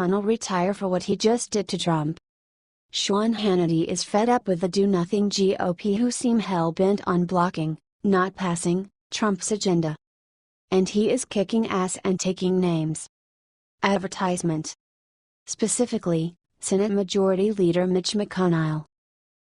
McConnell retire for what he just did to Trump. Sean Hannity is fed up with the do-nothing GOP who seem hell-bent on blocking, not passing, Trump's agenda. And he is kicking ass and taking names. Advertisement. Specifically, Senate Majority Leader Mitch McConnell.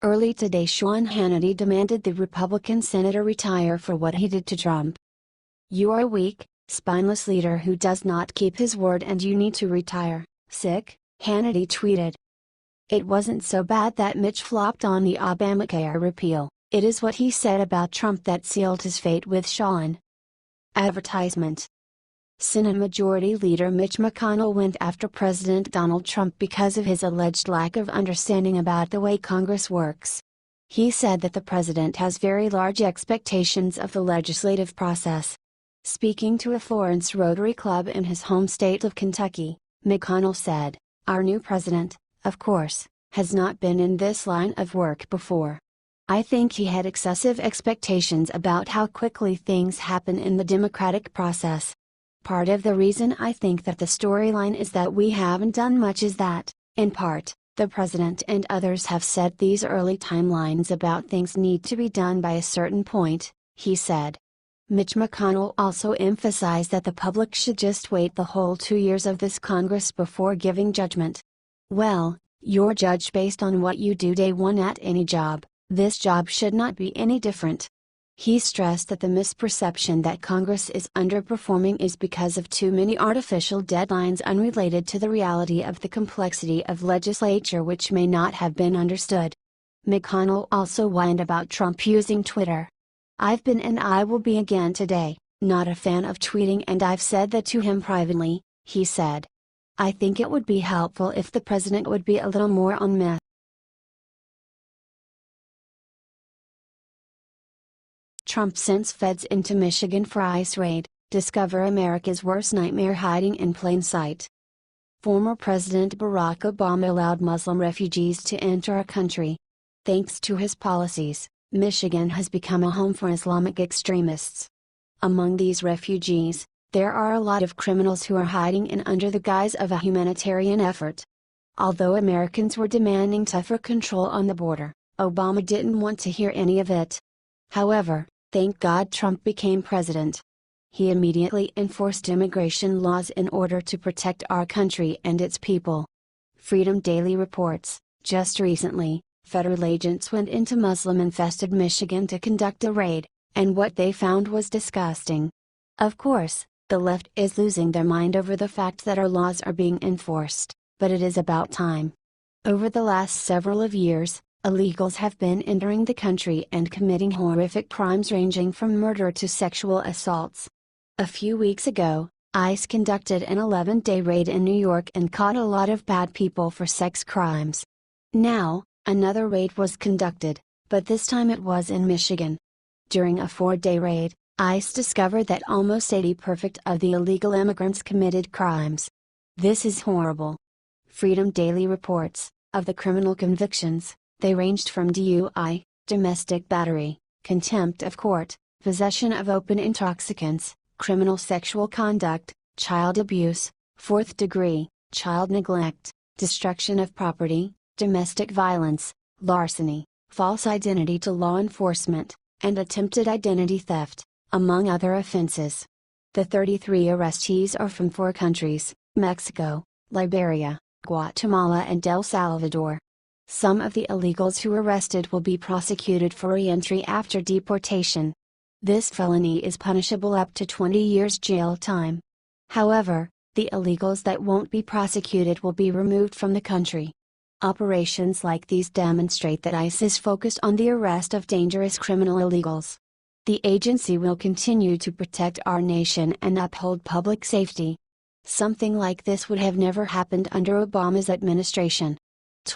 Early today, Sean Hannity demanded the Republican senator retire for what he did to Trump. "You are a weak, spineless leader who does not keep his word and you need to retire, sick," Hannity tweeted. It wasn't so bad that Mitch flopped on the Obamacare repeal, it is what he said about Trump that sealed his fate with Sean. Advertisement. Senate Majority Leader Mitch McConnell went after President Donald Trump because of his alleged lack of understanding about the way Congress works. He said that the president has very large expectations of the legislative process. Speaking to a Florence Rotary Club in his home state of Kentucky, McConnell said, "Our new president, of course, has not been in this line of work before. I think he had excessive expectations about how quickly things happen in the democratic process. Part of the reason I think that the storyline is that we haven't done much is that, in part, the president and others have set these early timelines about things need to be done by a certain point," he said. Mitch McConnell also emphasized that the public should just wait the whole 2 years of this Congress before giving judgment. "Well, you're judged based on what you do day one at any job, this job should not be any different." He stressed that the misperception that Congress is underperforming is because of too many artificial deadlines unrelated to the reality of the complexity of legislature which may not have been understood. McConnell also whined about Trump using Twitter. "I've been and I will be again today, not a fan of tweeting and I've said that to him privately," he said. "I think it would be helpful if the president would be a little more on meth." Trump sends feds into Michigan for ICE raid, discover America's worst nightmare hiding in plain sight. Former President Barack Obama allowed Muslim refugees to enter our country. Thanks to his policies, Michigan has become a home for Islamic extremists. Among these refugees, there are a lot of criminals who are hiding in under the guise of a humanitarian effort. Although Americans were demanding tougher control on the border, Obama didn't want to hear any of it. However, thank God Trump became president. He immediately enforced immigration laws in order to protect our country and its people. Freedom Daily reports, just recently, federal agents went into Muslim-infested Michigan to conduct a raid, and what they found was disgusting. Of course, the left is losing their mind over the fact that our laws are being enforced, but it is about time. Over the last several years, illegals have been entering the country and committing horrific crimes ranging from murder to sexual assaults. A few weeks ago, ICE conducted an 11-day raid in New York and caught a lot of bad people for sex crimes. Now, another raid was conducted, but this time it was in Michigan. During a 4-day raid, ICE discovered that almost 80% of the illegal immigrants committed crimes. This is horrible. Freedom Daily reports, of the criminal convictions, they ranged from DUI, domestic battery, contempt of court, possession of open intoxicants, criminal sexual conduct, child abuse, fourth degree, child neglect, destruction of property, domestic violence, larceny, false identity to law enforcement, and attempted identity theft, among other offenses. The 33 arrestees are from 4 countries, Mexico, Liberia, Guatemala and El Salvador. Some of the illegals who arrested will be prosecuted for re-entry after deportation. This felony is punishable up to 20 years jail time. However, the illegals that won't be prosecuted will be removed from the country. Operations like these demonstrate that ICE is focused on the arrest of dangerous criminal illegals. The agency will continue to protect our nation and uphold public safety. Something like this would have never happened under Obama's administration.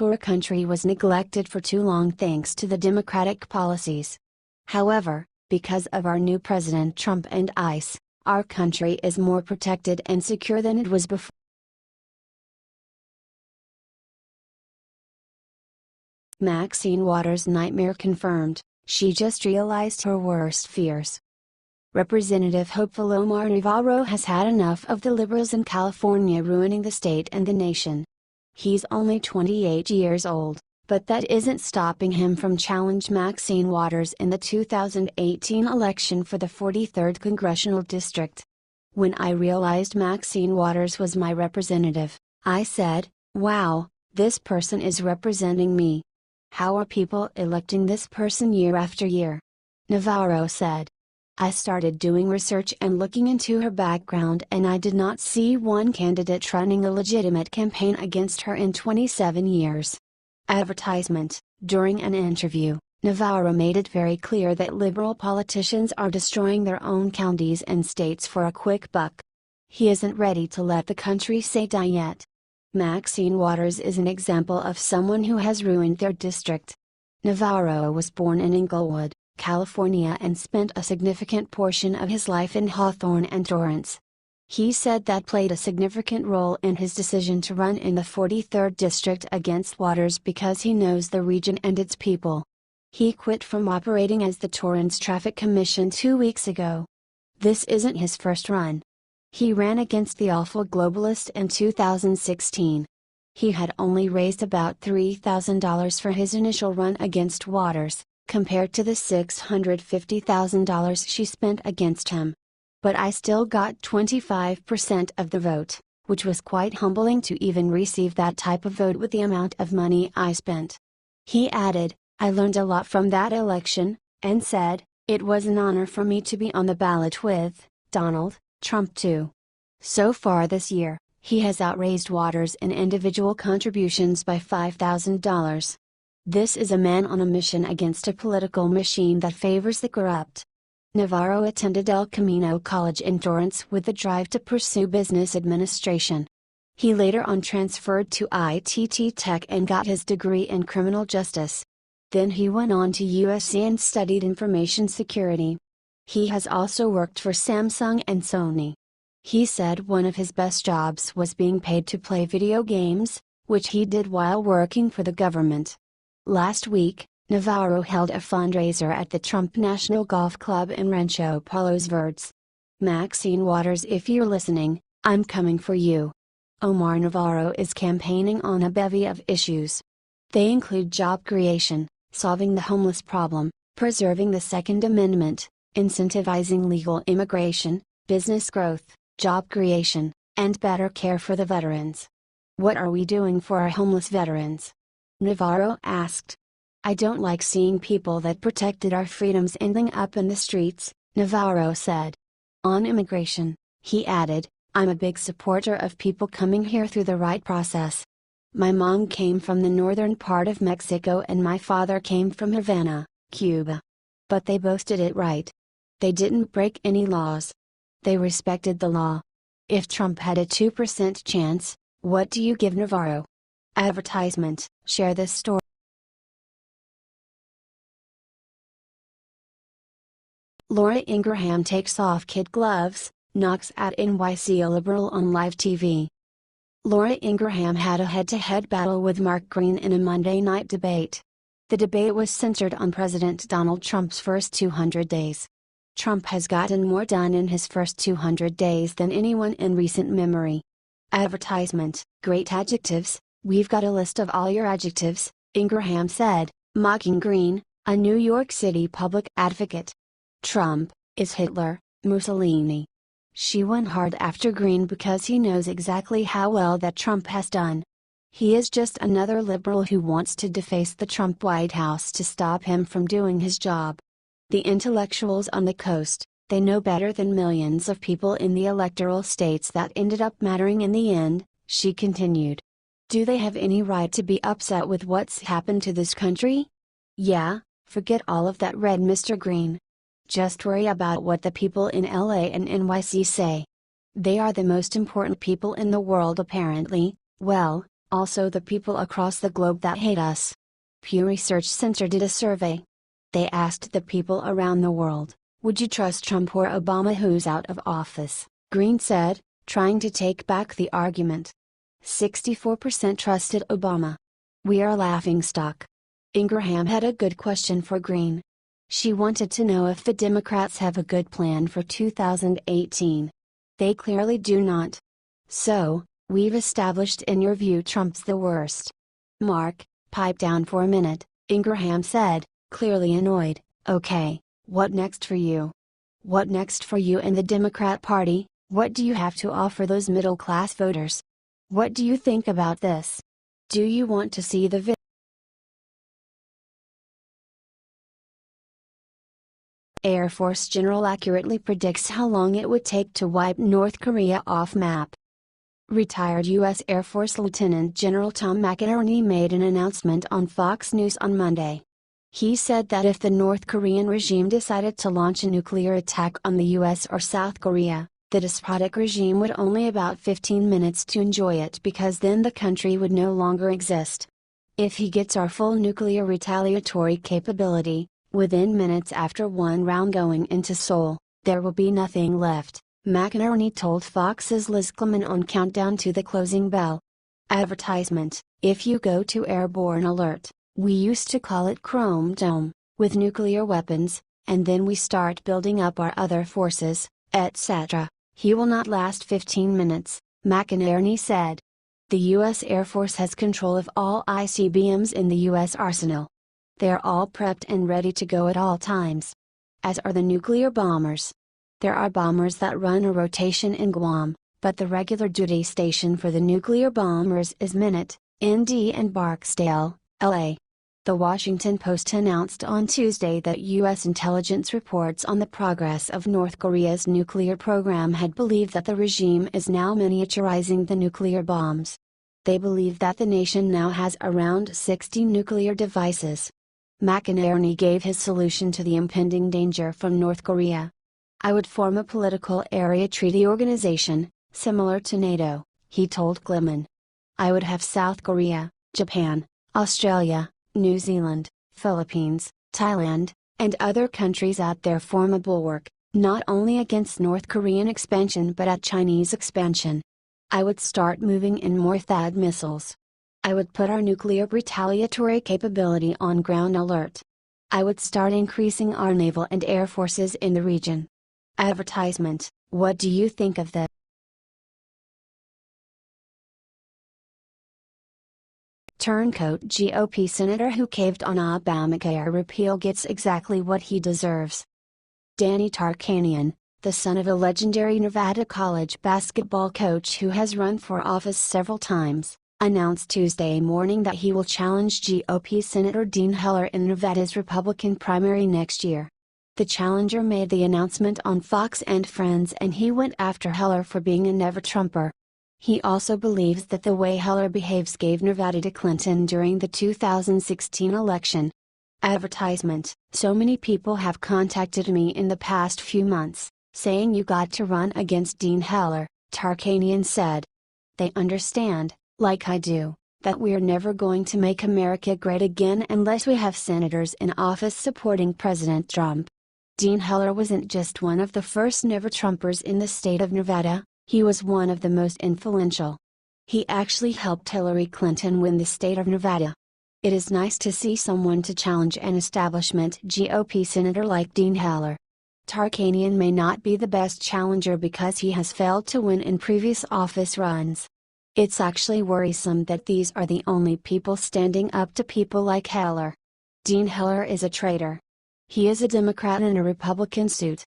Our country was neglected for too long thanks to the Democratic policies. However, because of our new President Trump and ICE, our country is more protected and secure than it was before. Maxine Waters' nightmare confirmed, she just realized her worst fears. Representative hopeful Omar Navarro has had enough of the liberals in California ruining the state and the nation. He's only 28 years old, but that isn't stopping him from challenging Maxine Waters in the 2018 election for the 43rd Congressional District. When I realized Maxine Waters was my representative, I said, wow, this person is representing me. How are people electing this person year after year? Navarro said. I started doing research and looking into her background, and I did not see one candidate running a legitimate campaign against her in 27 years. Advertisement. During an interview, Navarro made it very clear that liberal politicians are destroying their own counties and states for a quick buck. He isn't ready to let the country say die yet. Maxine Waters is an example of someone who has ruined their district. Navarro was born in Inglewood, California, and spent a significant portion of his life in Hawthorne and Torrance. He said that played a significant role in his decision to run in the 43rd District against Waters because he knows the region and its people. He quit from operating as the Torrance Traffic Commission 2 weeks ago. This isn't his first run. He ran against the awful globalist in 2016. He had only raised about $3,000 for his initial run against Waters, compared to the $650,000 she spent against him. But I still got 25% of the vote, which was quite humbling to even receive that type of vote with the amount of money I spent. He added, I learned a lot from that election, and said, it was an honor for me to be on the ballot with Donald Trump too. So far this year, he has outraised Waters in individual contributions by $5,000. This is a man on a mission against a political machine that favors the corrupt. Navarro attended El Camino College in Torrance with a drive to pursue business administration. He later on transferred to ITT Tech and got his degree in criminal justice. Then he went on to USC and studied information security. He has also worked for Samsung and Sony. He said one of his best jobs was being paid to play video games, which he did while working for the government. Last week, Navarro held a fundraiser at the Trump National Golf Club in Rancho Palos Verdes. Maxine Waters, if you're listening, I'm coming for you. Omar Navarro is campaigning on a bevy of issues. They include job creation, solving the homeless problem, preserving the Second Amendment, incentivizing legal immigration, business growth, job creation, and better care for the veterans. What are we doing for our homeless veterans? Navarro asked. I don't like seeing people that protected our freedoms ending up in the streets, Navarro said. On immigration, he added, I'm a big supporter of people coming here through the right process. My mom came from the northern part of Mexico and my father came from Havana, Cuba. But they both did it right. They didn't break any laws. They respected the law. If Trump had a 2% chance, what do you give Navarro? Advertisement. Share this story. Laura Ingraham takes off kid gloves, knocks out NYC liberal on live TV. Laura Ingraham had a head-to-head battle with Mark Green in a Monday night debate. The debate was centered on President Donald Trump's first 200 days. Trump has gotten more done in his first 200 days than anyone in recent memory. Advertisement. Great adjectives. We've got a list of all your adjectives, Ingraham said, mocking Green, a New York City public advocate. Trump is Hitler, Mussolini. She went hard after Green because he knows exactly how well that Trump has done. He is just another liberal who wants to deface the Trump White House to stop him from doing his job. The intellectuals on the coast, they know better than millions of people in the electoral states that ended up mattering in the end, she continued. Do they have any right to be upset with what's happened to this country? Yeah, forget all of that, read Mr. Green. Just worry about what the people in LA and NYC say. They are the most important people in the world apparently, well, also the people across the globe that hate us. Pew Research Center did a survey. They asked the people around the world, would you trust Trump or Obama who's out of office? Green said, trying to take back the argument. 64% trusted Obama. We are laughingstock. Ingraham had a good question for Green. She wanted to know if the Democrats have a good plan for 2018. They clearly do not. So, we've established in your view Trump's the worst. Mark, pipe down for a minute, Ingraham said, clearly annoyed. Okay, what next for you? What next for you and the Democrat Party? What do you have to offer those middle-class voters? What do you think about this? Do you want to see the Air Force General accurately predicts how long it would take to wipe North Korea off map. Retired U.S. Air Force Lieutenant General Tom McInerney made an announcement on Fox News on Monday. He said that if the North Korean regime decided to launch a nuclear attack on the U.S. or South Korea, the despotic regime would only about 15 minutes to enjoy it because then the country would no longer exist. If he gets our full nuclear retaliatory capability, within minutes after one round going into Seoul, there will be nothing left, McInerney told Fox's Liz Clement on Countdown to the Closing Bell. Advertisement: if you go to Airborne Alert, we used to call it Chrome Dome, with nuclear weapons, and then we start building up our other forces, etc. He will not last 15 minutes, McInerney said. The U.S. Air Force has control of all ICBMs in the U.S. arsenal. They're all prepped and ready to go at all times. As are the nuclear bombers. There are bombers that run a rotation in Guam, but the regular duty station for the nuclear bombers is Minot, ND and Barksdale, LA. The Washington Post announced on Tuesday that U.S. intelligence reports on the progress of North Korea's nuclear program had believed that the regime is now miniaturizing the nuclear bombs. They believe that the nation now has around 60 nuclear devices. McInerney gave his solution to the impending danger from North Korea. I would form a political area treaty organization, similar to NATO, he told Clement. I would have South Korea, Japan, Australia, New Zealand, Philippines, Thailand, and other countries out there form a bulwark, not only against North Korean expansion but at Chinese expansion. I would start moving in more THAAD missiles. I would put our nuclear retaliatory capability on ground alert. I would start increasing our naval and air forces in the region. Advertisement: what do you think of this? Turncoat GOP senator who caved on Obamacare repeal gets exactly what he deserves. Danny Tarkanian, the son of a legendary Nevada college basketball coach who has run for office several times, announced Tuesday morning that he will challenge GOP Senator Dean Heller in Nevada's Republican primary next year. The challenger made the announcement on Fox and Friends, and he went after Heller for being a never-Trumper. He also believes that the way Heller behaves gave Nevada to Clinton during the 2016 election. Advertisement: so many people have contacted me in the past few months, saying you got to run against Dean Heller, Tarkanian said. They understand, like I do, that we're never going to make America great again unless we have senators in office supporting President Trump. Dean Heller wasn't just one of the first never-Trumpers in the state of Nevada, he was one of the most influential. He actually helped Hillary Clinton win the state of Nevada. It is nice to see someone to challenge an establishment GOP senator like Dean Heller. Tarkanian may not be the best challenger because he has failed to win in previous office runs. It's actually worrisome that these are the only people standing up to people like Heller. Dean Heller is a traitor. He is a Democrat in a Republican suit.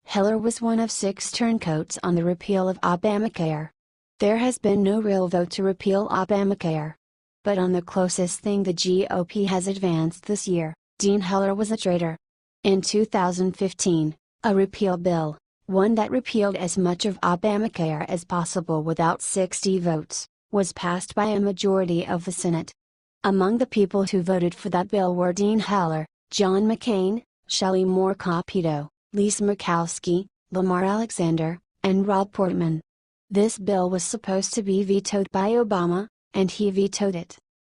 Heller was one of 6 turncoats on the repeal of Obamacare. There has been no real vote to repeal Obamacare. But on the closest thing the GOP has advanced this year, Dean Heller was a traitor. In 2015, a repeal bill, one that repealed as much of Obamacare as possible without 60 votes, was passed by a majority of the Senate. Among the people who voted for that bill were Dean Heller, John McCain, Shelley Moore Capito, Lisa Murkowski, Lamar Alexander, and Rob Portman. This bill was supposed to be vetoed by Obama, and he vetoed it.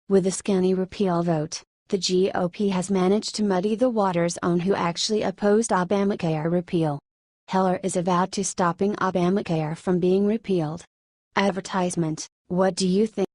With a skinny repeal vote, the GOP has managed to muddy the waters on who actually opposed Obamacare repeal. Heller is avowed to stopping Obamacare from being repealed. Advertisement: what do you think?